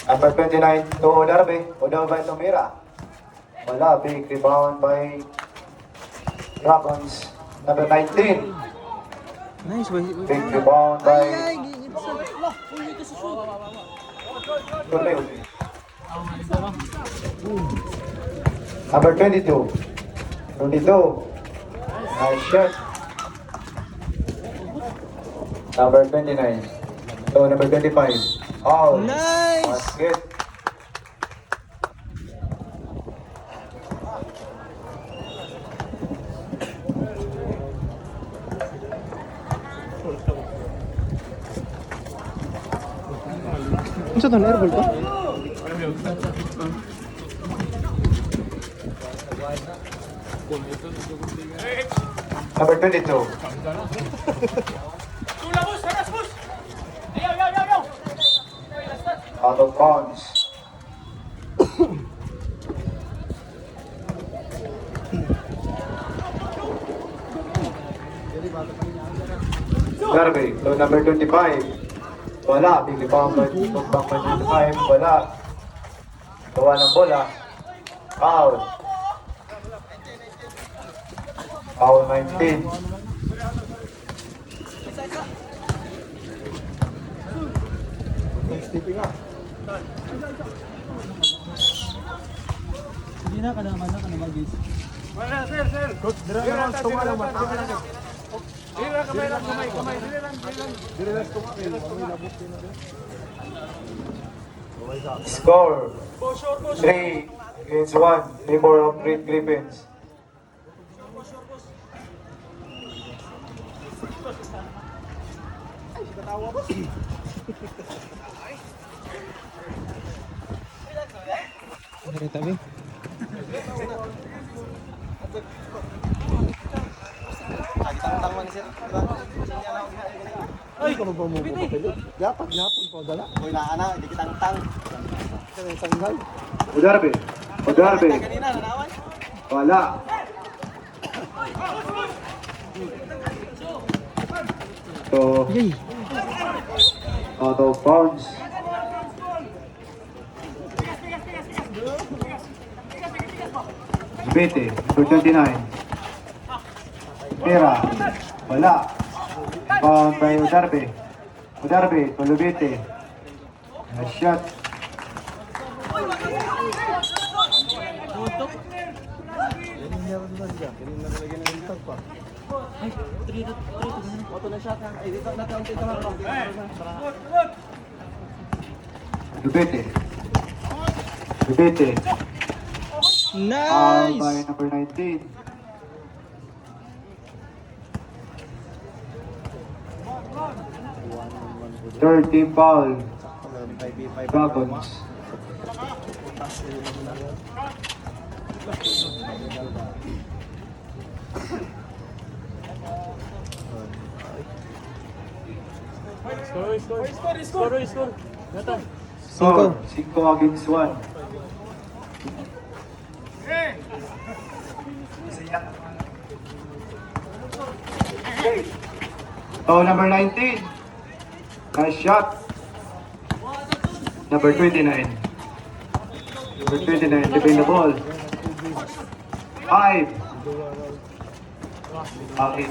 Number 29 to Odarbe. Odarbe Tomira. Wala. Big rebound by Dragons. Number 19. Nice. Big rebound by Number 22. 22. Nice shot. Number 29. So number 25. Oh, Nice. basket. Ano sa doon? Airball ba? Number 22. Out of bounds. Darby, so number 25. Wala, big rebound by 25. Wala. Gawa ng bola. Foul. Foul 19. Hindi na, kadang-kadang ka na mag-is. Wala, sir. Coach, dira lang tunga lang ba? Dira kamay lang, kamay. Dira lang. Dira lang tunga. Score 3 against 1. Favor of Great Griffins. Dari tabi. Ay, kamu ba mo ba? Dapat po dala. Koy na ana, di kita tang. Kaya sanggay. Udarbe. Kanina nanawan. Wala. So, Yay. out of bounds. Bete, number 29. Pera. Wala. Bound by Udarbe. Tulubete. Nice shot. Tulubete. Foul by Nice. number 19. Third team foul. Dragons. Score. Gata. Score 5 against 1. Oh, number 19. Nice shot. Number 29. Number 29, defend the ball. 5. Okay.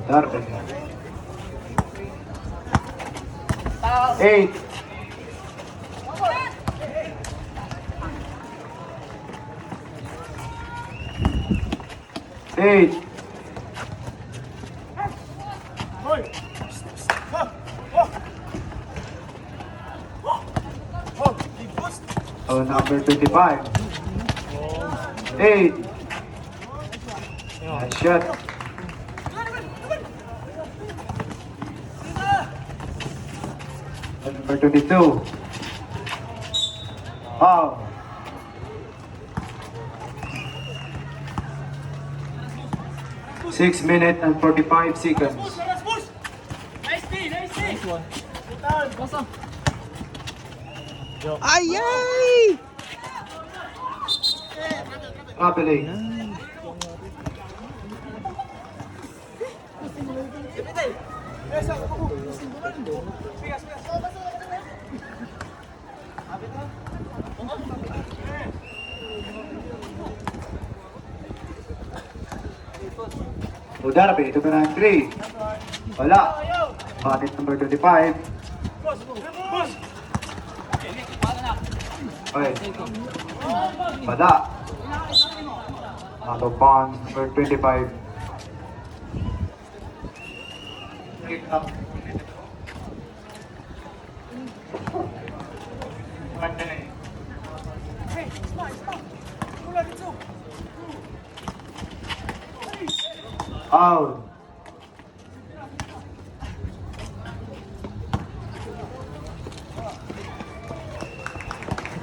Darbe. 8. Oh, number 25. 8. Nice shot. Number 22. Foul. 6 minutes and 45 seconds. Nice. Nice one. Ay, ay! Traveling. Udarbe, ito na 3. Wala. Bakit number 25? Okay. Wala. Out of bounds, number 25. Kick up. Out.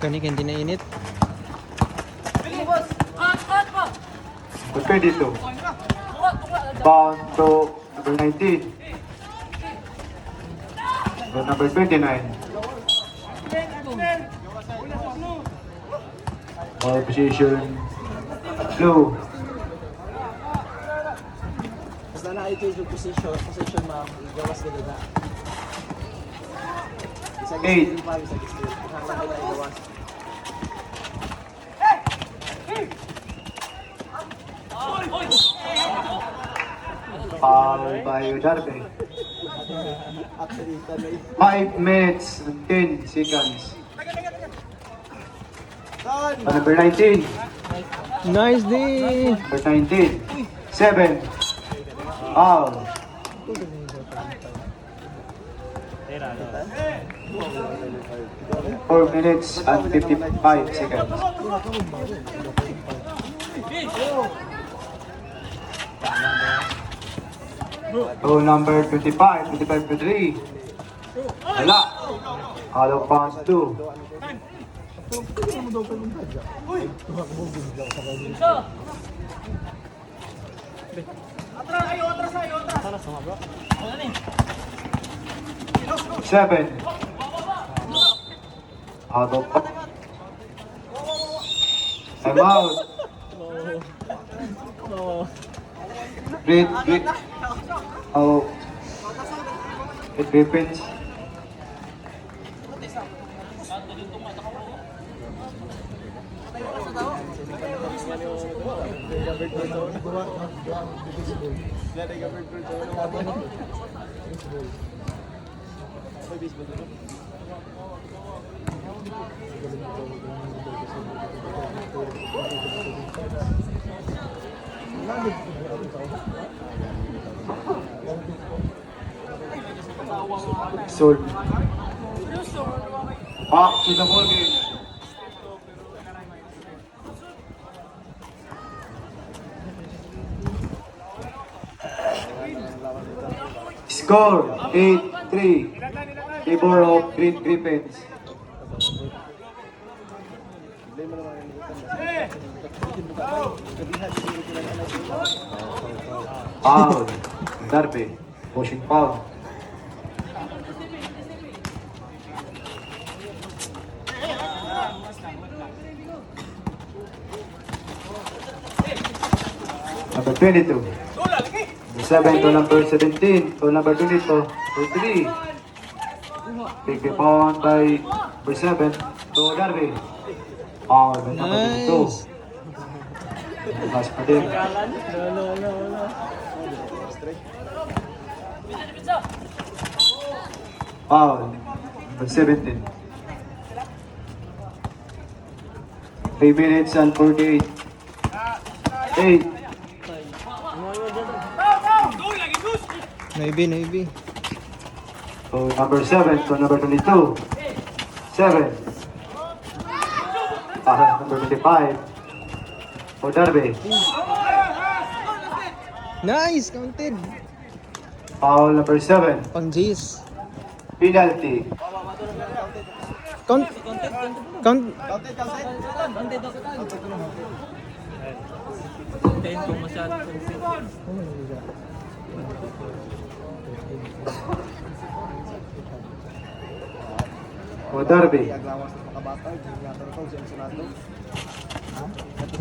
Kanik hindi na init. Number 22. Bound to number 19. Then number 29. Ball position. Blue. Basta na i-change yung position ma'am, igawas ka na. Isang 8. pa, isang skill. Hanggang kayo na igawas. Foul by Udarbe. 5 minutes and 10 seconds. Number 19. Nice day! Number 19. 7. Foul. Four minutes and 55 seconds. So number 25, 25 to 3. Wala. Out of bounds 2. Seven. Out of time out. Great. Oh. It depends. So, back to the ball game. Score 8-3. Favor of Green Griffins. Foul. Darbe. Pushing foul. Number 22. Number 7 to number 17 to number 22 to 3. Big rebound by number 7 to Darby. Foul by number 22. Bukas pa din. Foul. Number 17. 3 minutes and 48. 8. Maybe. So number 7 to number 22. 7. Number 25. For Darby. Nice! Counted! Foul number 7. Pang G's. Penalty. Count. O Darby. Aglawas sa makabatay, generator ko, Jen Sonado.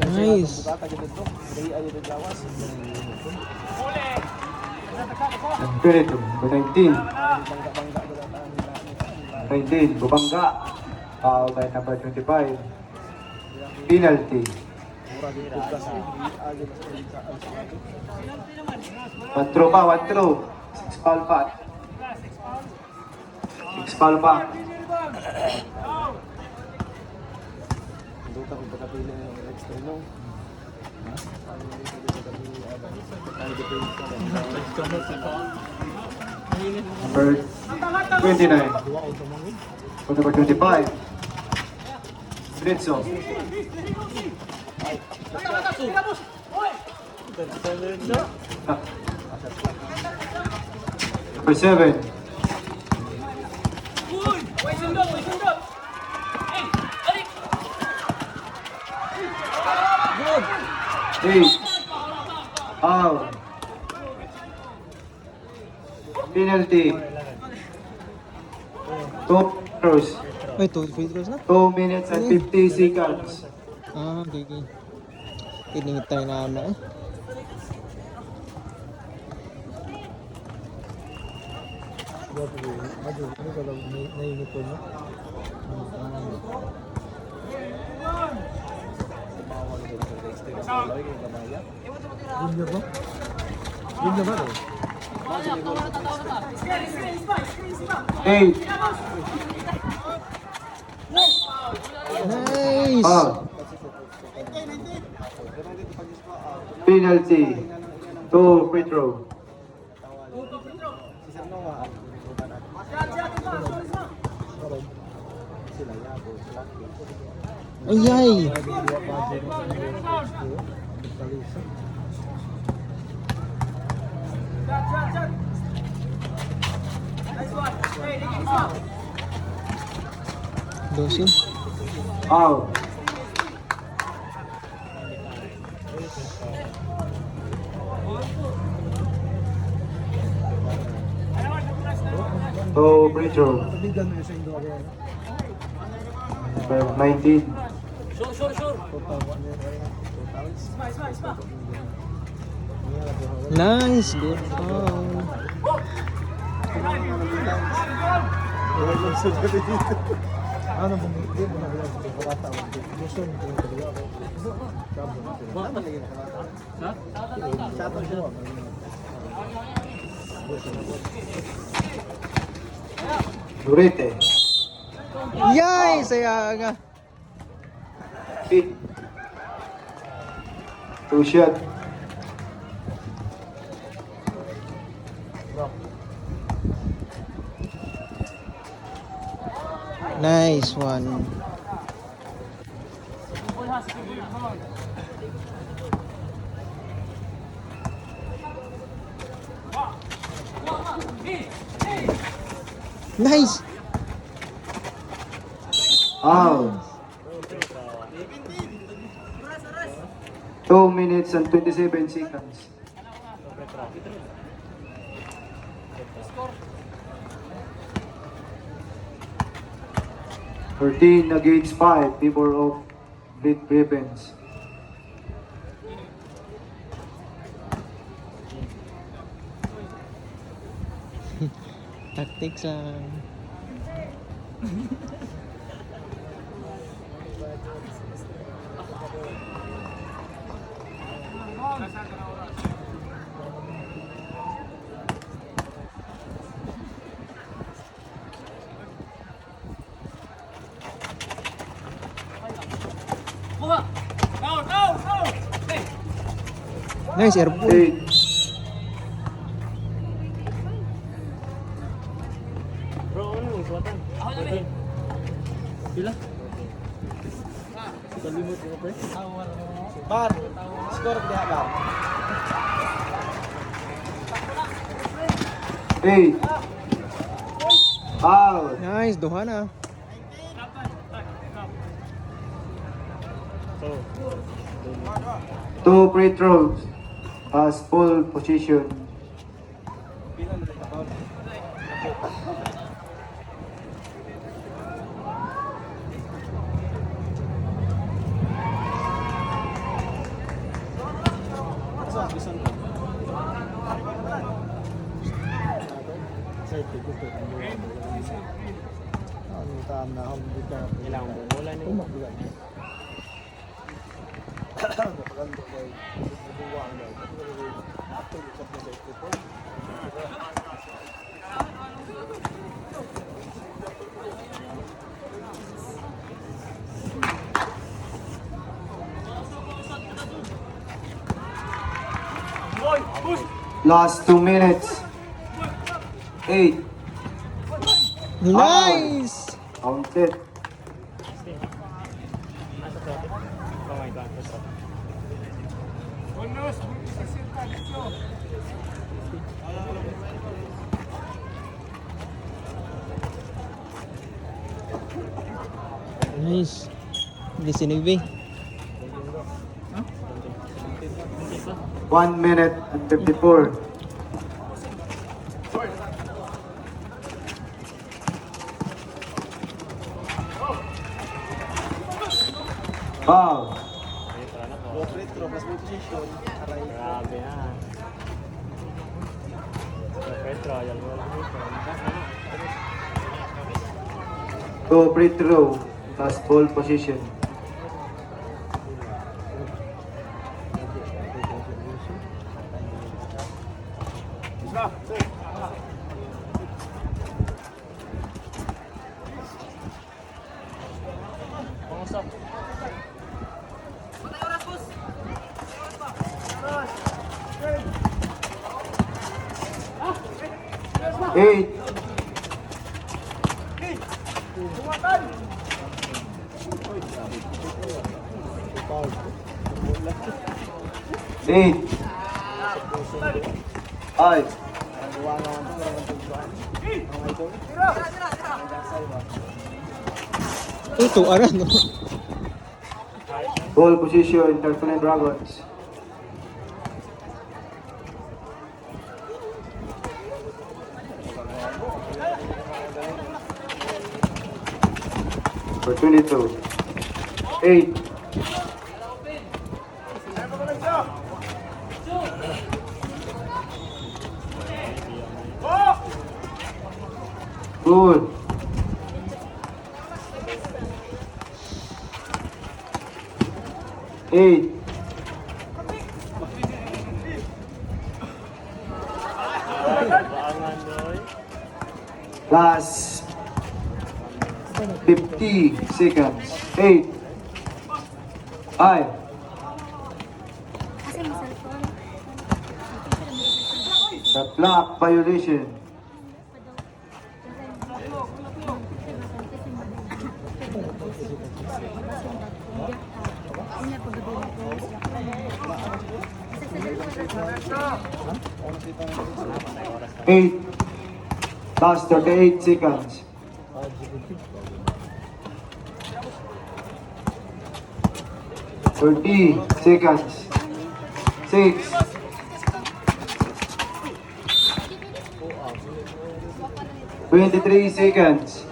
Nice. Bugata gid dito. Dili ayo dito gawas. Ang Pinito, number 19. Bangga-bangga gid ang 19, Bubangga. Foul by number 25. Penalty. mura gid bugas eh. Ayo sa Sonado. 1 pa, 1 6 foul pa. 6 foul pa. Duta kung pagkapili ng extra no. Number 29. O number 25. Rizzo. Number 7. Eight. Out. Penalty. 2 throws. Wait, 2 free throws na? 2 minutes and 50 seconds. Ah, okay, okay. Iningitay na ano eh. Eight. Nice! Out. Penalty. 2 free throw. Ay, ay! Dosin. Out. So, free throw. Number 19. Nice! Good foul. Ano bang hindi mo na bilang bata mo gusto mo yung kabila ko. Tama lagi na bata. Ha? Sa ato siya. Durete. Yay! Saya nga. Pick. 2 shot. Nice one. Nice! Out. 2 minutes and 27 seconds. Thirteen against 5, favor of Blade Ravens. Tactics lang. Nice airball. 8. Bar. Score diha ba? 8. Out. Nice, duha na. Two free throws. As full position. Ano tam na hom dito. Ilang bola ni. Tumabulan. Pagando kay buwang daw. Ato sa dito po. Last 2 minutes. 8. Nice! Counted. Nice. Hindi sinigbi. 1 minute and 54. Foul. Retro mas may position. Aray. Grabe na. Petro, yan mo lang ito. 2 free throw. Last ball position. Eight. Eight. Five. Ito, aran. Ball position, Tarpaulin Dragons. For 22. 8. Good. Eight. Last 50 seconds. 8. 5. Kasi may cellphone. The block violation. Eight. Last 38 seconds. 30 seconds. 6. 23 seconds.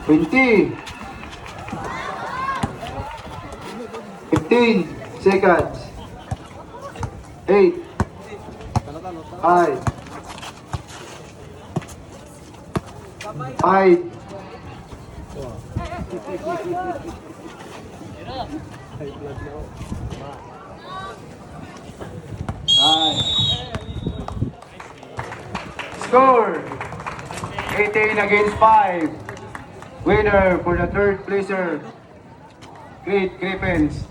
Twenty. 15 seconds. 8. 5. 5. Score 18 against 5. Winner for the third placer, Great Griffins.